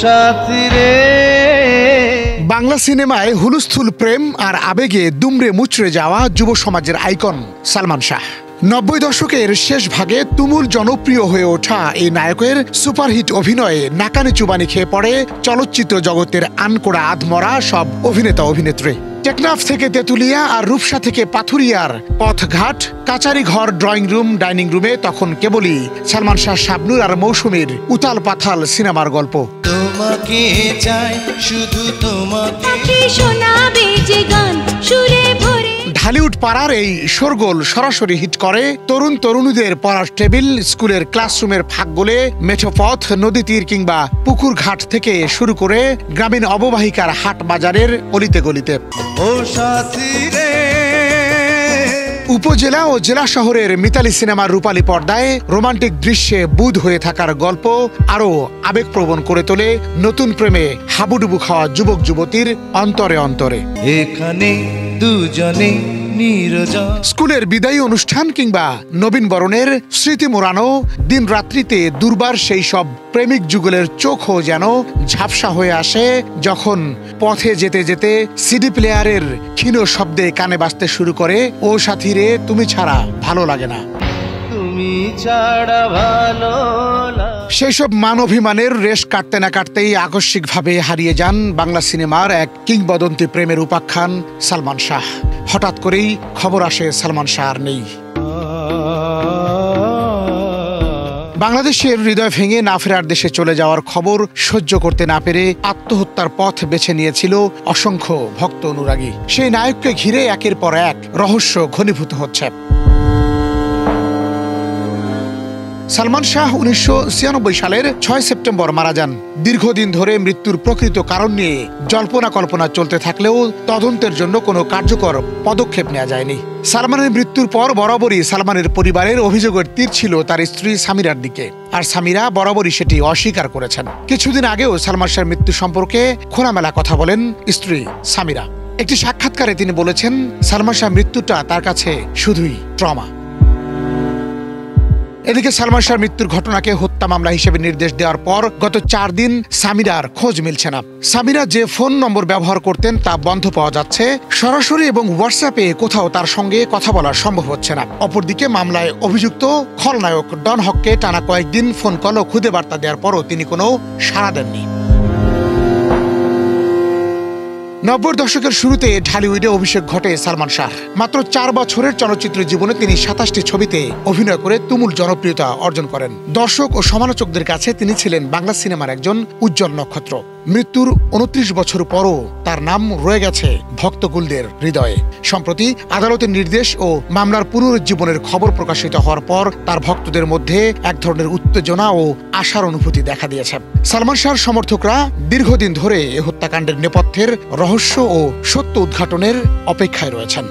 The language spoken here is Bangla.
সাথী রে। বাংলা সিনেমায় হুলস্থুল প্রেম আর আবেগে দুমড়ে মুচড়ে যাওয়া যুব সমাজের আইকন সালমান শাহ। ৯০ দশকের শেষ ভাগে তুমুল জনপ্রিয় হয়ে ওঠা এই নায়কের সুপারহিট অভিনয়ে নাকানি চুবানি খেয়ে পড়ে চলচ্চিত্র জগতের আনকোড়া আধমরা সব অভিনেতা অভিনেত্রী। টেকনাফ থেকে তেঁতুলিয়া আর রূপসা থেকে পাথুরিয়ার পথঘাট, কাচারি ঘর, ড্রয়িং রুম, ডাইনিং রুমে তখন কেবলই সালমান শাহ, শাবনূর আর মৌসুমীর উতাল পাথাল সিনেমার গল্প। তোমাকে চাই শুধু তোমাকে শোনাবে যে গান সুরে ভরে। ঢালিউড পাড়ার এই শোরগোল সরাসরি হিট করে তরুণ তরুণীদের পড়ার টেবিল, স্কুলের ক্লাসরুমের ফাঁক গলে, মেঠোপথ, নদী তীর কিংবা পুকুর ঘাট থেকে শুরু করে গ্রামীণ অববাহিকার হাট বাজারের অলিতে গলিতে। ও সাথী রে। উপজেলা ও জেলা শহরের মিতালি সিনেমার রূপালী পর্দায় রোমান্টিক দৃশ্যে বুঁদ হয়ে থাকার গল্প আরও আবেগপ্রবণ করে তোলে নতুন প্রেমে হাবুডুবু খাওয়া যুবক যুবতীর অন্তরে অন্তরে। এখানে দুজনে নিরজন। স্কুলের বিদায়ী অনুষ্ঠান কিংবা নবীন বরণের স্মৃতি মোড়ানো দিন রাত্রিতে দুর্বার সেই সব প্রেমিক যুগলের চোখও যেন ঝাপসা হয়ে আসে যখন পথে যেতে যেতে সিডি প্লেয়ারের ক্ষীণ শব্দে কানে বাজতে শুরু করে ও সাথী রে তুমি ছাড়া ভালো লাগে না। তুমি ছাড়া ভালো সেই সব মানভিমানের রেশ কাটতে না কাটতেই আকস্মিকভাবে হারিয়ে যান বাংলা সিনেমার এক কিংবদন্তি প্রেমের উপাখ্যান সালমান শাহ। হঠাৎ করেই খবর আসে সালমান শাহ আর নেই। বাংলাদেশের হৃদয় ভেঙে না ফেরার দেশে চলে যাওয়ার খবর সহ্য করতে না পেরে আত্মহত্যার পথ বেছে নিয়েছিল অসংখ্য ভক্ত অনুরাগী। সেই নায়ককে ঘিরে একের পর এক রহস্য ঘনীভূত হচ্ছে। সালমান শাহ ১৯৯৬ সালের ৬ সেপ্টেম্বর মারা যান। দীর্ঘদিন ধরে মৃত্যুর প্রকৃত কারণ নিয়ে জল্পনা কল্পনা চলতে থাকলেও তদন্তের জন্য কোনো কার্যকর পদক্ষেপ নেওয়া যায়নি। সালমানের মৃত্যুর পর বরাবরই সালমানের পরিবারের অভিযোগের তীর ছিল তার স্ত্রী সামিরার দিকে, আর সামিরা বরাবরই সেটি অস্বীকার করেছেন। কিছুদিন আগেও সালমান শাহের মৃত্যু সম্পর্কে খোলামেলা কথা বলেন স্ত্রী সামিরা। একটি সাক্ষাৎকারে তিনি বলেছেন, সালমান শাহের মৃত্যুটা তার কাছে শুধুই ট্রমা। এদিকে সালমান শাহর মৃত্যুর ঘটনাকে হত্যা মামলা হিসেবে নির্দেশ দেওয়ার পর গত ৪ দিন সামিরার খোঁজ মিলছে না। সামিরা যে ফোন নম্বর ব্যবহার করতেন তা বন্ধ পাওয়া যাচ্ছে। সরাসরি এবং হোয়াটসঅ্যাপে কোথাও তার সঙ্গে কথা বলা সম্ভব হচ্ছে না। অপরদিকে মামলায় অভিযুক্ত খলনায়ক ডন হককে টানা কয়েকদিন ফোন কল ও খুদে বার্তা দেওয়ার পরও তিনি কোনো সাড়া দেননি। ৯০ দশকের শুরুতে ঢালিউডে অভিষেক ঘটে সালমান শাহ। মাত্র ৪ বছরের চলচ্চিত্র জীবনে তিনি ২৭টি ছবিতে অভিনয় করে তুমুল জনপ্রিয়তা অর্জন করেন। দর্শক ও সমালোচকদের কাছে তিনি ছিলেন বাংলা সিনেমার একজন উজ্জ্বল নক্ষত্র। মৃত্যুর ২৯ বছর পরও তার নাম রয়ে গেছে ভক্তকুলদের হৃদয়ে। সম্প্রতি আদালতের নির্দেশ ও মামলার পুনরুজ্জীবনের খবর প্রকাশিত হওয়ার পর তার ভক্তদের মধ্যে এক ধরনের উত্তেজনা ও আশার অনুভূতি দেখা দিয়েছে। সালমান শাহর সমর্থকরা দীর্ঘদিন ধরে এ হত্যাকাণ্ডের নেপথ্যের রহস্য ও সত্য উদ্ঘাটনের অপেক্ষায় রয়েছেন।